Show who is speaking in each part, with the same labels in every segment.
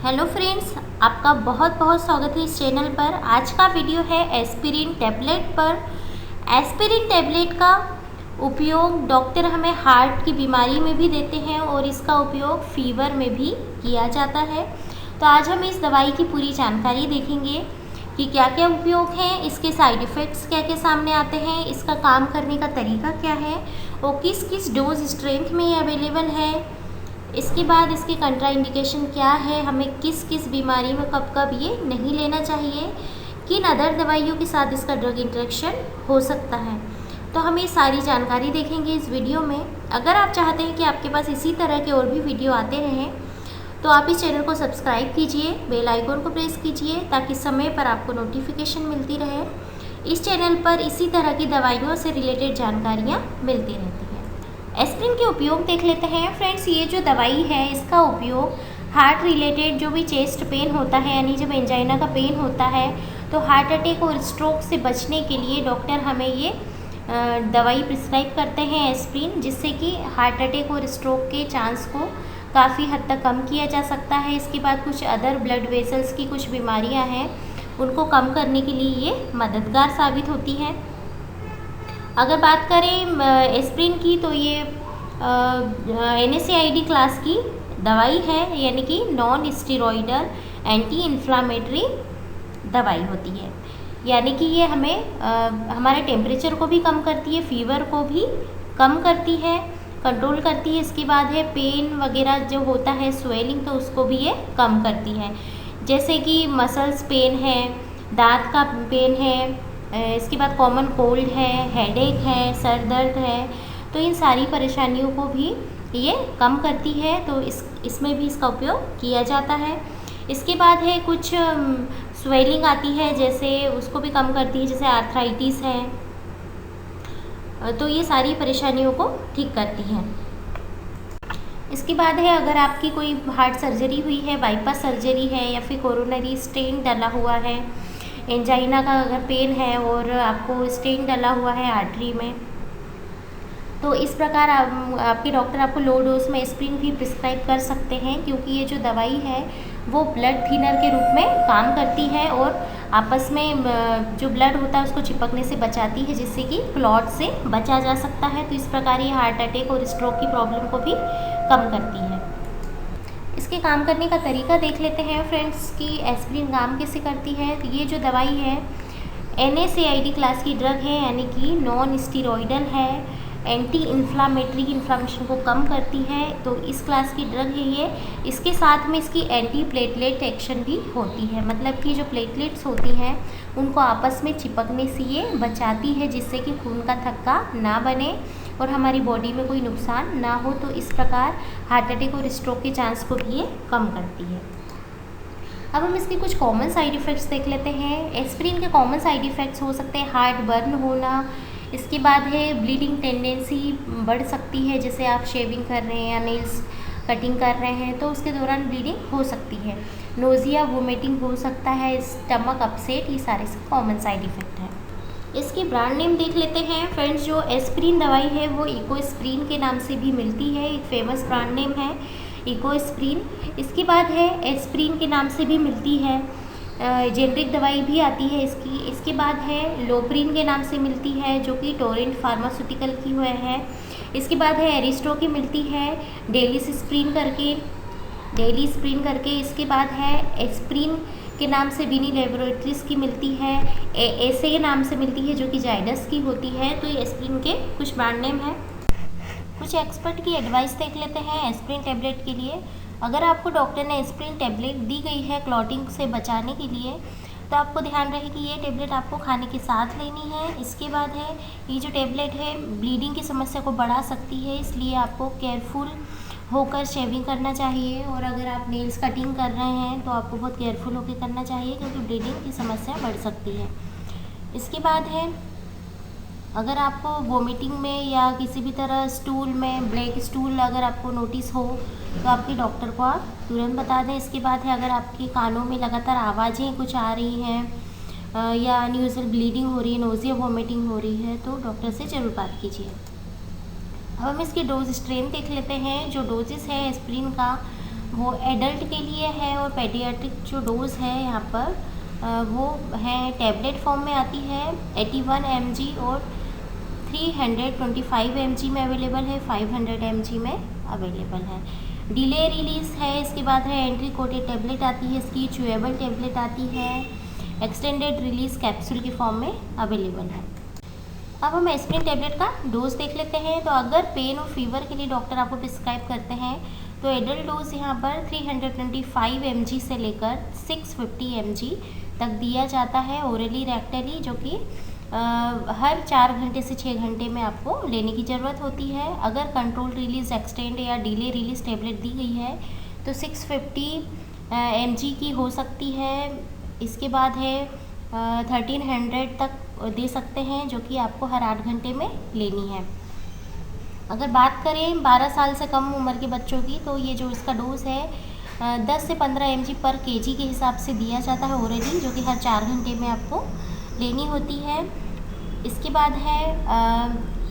Speaker 1: Hello friends, आपका बहुत बहुत स्वागत है इस चैनल पर। आज का वीडियो है एस्पिरिन टैबलेट पर। एस्पिरिन टैबलेट का उपयोग डॉक्टर हमें हार्ट की बीमारी में भी देते हैं और इसका उपयोग फीवर में भी किया जाता है। तो आज हम इस दवाई की पूरी जानकारी देखेंगे कि क्या क्या उपयोग है, इसके साइड इफ़ेक्ट्स क्या क्या सामने आते हैं, इसका काम करने का तरीका क्या है और किस किस डोज स्ट्रेंथ में ये अवेलेबल है। इसके बाद इसके कंट्राइंडिकेशन क्या है, हमें किस किस बीमारी में कब कब ये नहीं लेना चाहिए, किन अदर दवाइयों के साथ इसका ड्रग इंटरेक्शन हो सकता है। तो हम ये सारी जानकारी देखेंगे इस वीडियो में। अगर आप चाहते हैं कि आपके पास इसी तरह के और भी वीडियो आते रहें तो आप इस चैनल को सब्सक्राइब कीजिए, बेल आइकन को प्रेस कीजिए ताकि समय पर आपको नोटिफिकेशन मिलती रहे। इस चैनल पर इसी तरह की दवाइयों से रिलेटेड जानकारियाँ मिलती रहती हैं। एस्पिरिन के उपयोग देख लेते हैं फ्रेंड्स। ये जो दवाई है इसका उपयोग हार्ट रिलेटेड जो भी चेस्ट पेन होता है, यानी जब एंजाइना का पेन होता है तो हार्ट अटैक और स्ट्रोक से बचने के लिए डॉक्टर हमें ये दवाई प्रिस्क्राइब करते हैं एस्पिरिन, जिससे कि हार्ट अटैक और स्ट्रोक के चांस को काफ़ी हद तक कम किया जा सकता है। इसके बाद कुछ अदर ब्लड वेसल्स की कुछ बीमारियां हैं, उनको कम करने के लिए ये मददगार साबित होती है। अगर बात करें एस्पिरिन की तो ये NSAID क्लास की दवाई है, यानी कि नॉन स्टेरॉइडल एंटी इन्फ्लामेटरी दवाई होती है। यानी कि ये हमें हमारे टेम्परेचर को भी कम करती है, फीवर को भी कम करती है, कंट्रोल करती है। इसके बाद है पेन वगैरह जो होता है, स्वेलिंग, तो उसको भी ये कम करती है। जैसे कि मसल्स पेन है, दांत का पेन है, इसके बाद कॉमन कोल्ड है, हेडेक है, सर दर्द है, तो इन सारी परेशानियों को भी ये कम करती है। तो इसमें भी इसका उपयोग किया जाता है। इसके बाद है कुछ स्वेलिंग आती है, जैसे उसको भी कम करती है, जैसे आर्थराइटिस है, तो ये सारी परेशानियों को ठीक करती है। इसके बाद है अगर आपकी कोई हार्ट सर्जरी हुई है, बाईपास सर्जरी है या फिर कोरोनरी स्टेंट डला हुआ है, एंजाइना का अगर पेन है और आपको स्टेंट डला हुआ है आर्टरी में, तो इस प्रकार आपके डॉक्टर आपको लो डोज में एस्पिरिन भी प्रिस्क्राइब कर सकते हैं, क्योंकि ये जो दवाई है वो ब्लड थिनर के रूप में काम करती है और आपस में जो ब्लड होता है उसको चिपकने से बचाती है, जिससे कि क्लॉट से बचा जा सकता है। तो इस प्रकार ये हार्ट अटैक और स्ट्रोक की प्रॉब्लम को भी कम करती है। इसके काम करने का तरीका देख लेते हैं फ्रेंड्स कि एस्पिरिन काम कैसे करती है। तो ये जो दवाई है NSAID क्लास की ड्रग है, यानी कि नॉन स्टेरॉइडल है, एंटी इन्फ्लामेटरी इन्फ्लामेशन को कम करती है, तो इस क्लास की ड्रग है ये। इसके साथ में इसकी एंटी प्लेटलेट एक्शन भी होती है, मतलब कि जो प्लेटलेट्स होती हैं उनको आपस में चिपकने से ये बचाती है, जिससे कि खून का थक्का ना बने और हमारी बॉडी में कोई नुकसान ना हो। तो इस प्रकार हार्ट अटैक और स्ट्रोक के चांस को भी ये कम करती है। अब हम इसके कुछ कॉमन साइड इफ़ेक्ट्स देख लेते हैं। एस्पिरिन के कॉमन साइड इफ़ेक्ट्स हो सकते हैं हार्ट बर्न होना, इसके बाद है ब्लीडिंग टेंडेंसी बढ़ सकती है, जैसे आप शेविंग कर रहे हैं या नेल्स कटिंग कर रहे हैं तो उसके दौरान ब्लीडिंग हो सकती है, नोज़िया वोमिटिंग हो सकता है, स्टमक अपसेट, ये सारे कॉमन साइड इफ़ेक्ट हैं। इसकी ब्रांड नेम देख लेते हैं फ्रेंड्स। जो एस्पिरिन दवाई है वो इकोस्प्रिन के नाम से भी मिलती है, एक फेमस ब्रांड नेम है इकोस्प्रिन। इसके बाद है एस्पिरिन के नाम से भी मिलती है, जेनरिक दवाई भी आती है इसकी। इसके बाद है लोप्रिन के नाम से मिलती है, जो कि टोरेंट फार्मास्यूटिकल की हुए है। इसके बाद है एरिस्टो की मिलती है, डेली स्प्रिन करके। इसके बाद है एस्पिरिन के नाम से विनी लेबोरेटरीज की मिलती है, ऐसे के नाम से मिलती है, जो कि जाइडस की होती है। तो ये एस्पिरिन के कुछ ब्रांड नेम है। कुछ एक्सपर्ट की एडवाइस देख लेते हैं एस्पिरिन टैबलेट के लिए। अगर आपको डॉक्टर ने एस्पिरिन टैबलेट दी गई है क्लॉटिंग से बचाने के लिए, तो आपको ध्यान रहे कि ये टैबलेट आपको खाने के साथ लेनी है। इसके बाद है ये जो टैबलेट है ब्लीडिंग की समस्या को बढ़ा सकती है, इसलिए आपको केयरफुल होकर शेविंग करना चाहिए। और अगर आप नेल्स कटिंग कर रहे हैं तो आपको बहुत केयरफुल होकर करना चाहिए, क्योंकि ब्लीडिंग की समस्या बढ़ सकती है। इसके बाद है अगर आपको वोमिटिंग में या किसी भी तरह स्टूल में ब्लैक स्टूल अगर आपको नोटिस हो तो आपके डॉक्टर को आप तुरंत बता दें। इसके बाद है अगर आपके कानों में लगातार आवाज़ें कुछ आ रही हैं या अनयूजुअल ब्लीडिंग हो रही है, नोज़िया वोमिटिंग हो रही है, तो डॉक्टर से ज़रूर बात कीजिए। अब हम इसकी डोज स्ट्रेन देख लेते हैं। जो डोजेस है एस्पिरिन का वो एडल्ट के लिए है, और पेडियाट्रिक जो डोज़ है यहाँ पर वो है टैबलेट फॉर्म में आती है 81 mg और 325 mg में अवेलेबल है, 500 mg में अवेलेबल है। डिले रिलीज़ है, इसके बाद है एंट्री कोटेड टैबलेट आती है, इसकी च्यूएबल टैबलेट आती है, एक्सटेंडेड रिलीज़ कैप्सूल के फॉर्म में अवेलेबल है। अब हम एस्पिरिन टैबलेट का डोज देख लेते हैं। तो अगर पेन और फीवर के लिए डॉक्टर आपको प्रिस्क्राइब करते हैं तो एडल्ट डोज यहाँ पर 325 mg से लेकर 650 mg तक दिया जाता है ओरली रेक्टली, जो कि हर 4 घंटे से 6 घंटे में आपको लेने की ज़रूरत होती है। अगर कंट्रोल रिलीज एक्सटेंड या डिले रिलीज टैबलेट दी गई है तो 650 mg की हो सकती है। इसके बाद है 1300 तक दे सकते हैं, जो कि आपको हर 8 घंटे में लेनी है। अगर बात करें 12 साल से कम उम्र के बच्चों की, तो ये जो इसका डोज है 10 से 15 mg पर kg के हिसाब से दिया जाता है ओरली, जो कि हर 4 घंटे में आपको लेनी होती है। इसके बाद है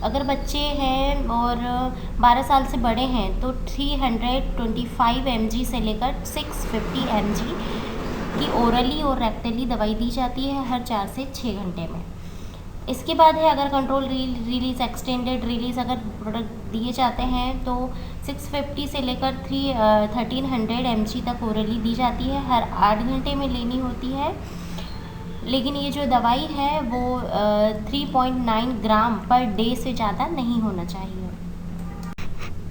Speaker 1: अगर बच्चे हैं और 12 साल से बड़े हैं तो 325 mg से लेकर 650 mg की ओरली और रेक्टली दवाई दी जाती है हर 4 से 6 घंटे में। इसके बाद है अगर कंट्रोल रिलीज़ एक्सटेंडेड रिलीज़ अगर प्रोडक्ट दिए जाते हैं तो 650 से लेकर 1300 mg तक ओरली दी जाती है, हर 8 घंटे में लेनी होती है। लेकिन ये जो दवाई है वो 3.9 ग्राम पर डे से ज़्यादा नहीं होना चाहिए।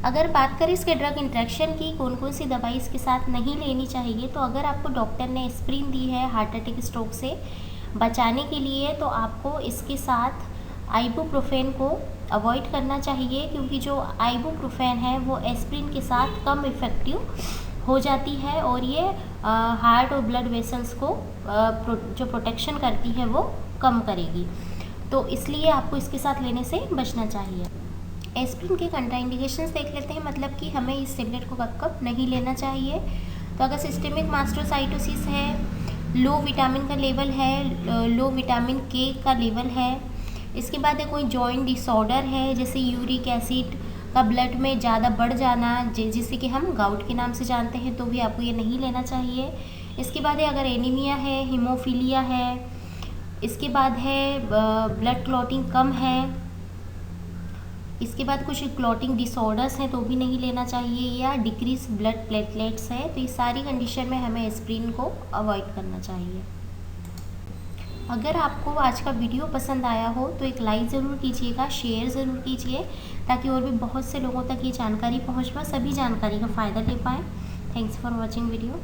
Speaker 1: अगर बात करें इसके ड्रग इंटरेक्शन की, कौन कौन सी दवाई इसके साथ नहीं लेनी चाहिए, तो अगर आपको डॉक्टर ने एस्पिरिन दी है हार्ट अटैक स्ट्रोक से बचाने के लिए तो आपको इसके साथ आइबुप्रोफेन को अवॉइड करना चाहिए, क्योंकि जो आइबुप्रोफेन है वो एस्पिरिन के साथ कम इफ़ेक्टिव हो जाती है और ये हार्ट और ब्लड वेसल्स को जो प्रोटेक्शन करती है वो कम करेगी। तो इसलिए आपको इसके साथ लेने से बचना चाहिए। एस्पिरिन के कंट्राइंडिकेशंस देख लेते हैं, मतलब कि हमें इस टैबलेट को कब कब नहीं लेना चाहिए। तो अगर सिस्टेमिक मास्टोसाइटोसिस है, लो विटामिन का लेवल है, लो विटामिन के का लेवल है, इसके बाद है कोई जॉइंट डिसऑर्डर है जैसे यूरिक एसिड का ब्लड में ज़्यादा बढ़ जाना, जिसे कि हम गाउट के नाम से जानते हैं, तो भी आपको ये नहीं लेना चाहिए। इसके बाद है अगर एनीमिया है, हीमोफीलिया है, इसके बाद है ब्लड क्लॉटिंग कम है, इसके बाद कुछ क्लॉटिंग डिसऑर्डर्स हैं तो भी नहीं लेना चाहिए, या डिक्रीज ब्लड प्लेटलेट्स है, तो इस सारी कंडीशन में हमें एस्पिरिन को अवॉइड करना चाहिए। अगर आपको आज का वीडियो पसंद आया हो तो एक लाइक ज़रूर कीजिएगा, शेयर ज़रूर कीजिए, ताकि और भी बहुत से लोगों तक ये जानकारी पहुंच पाए, सभी जानकारी का फ़ायदा ले पाएँ। Thanks for watching video.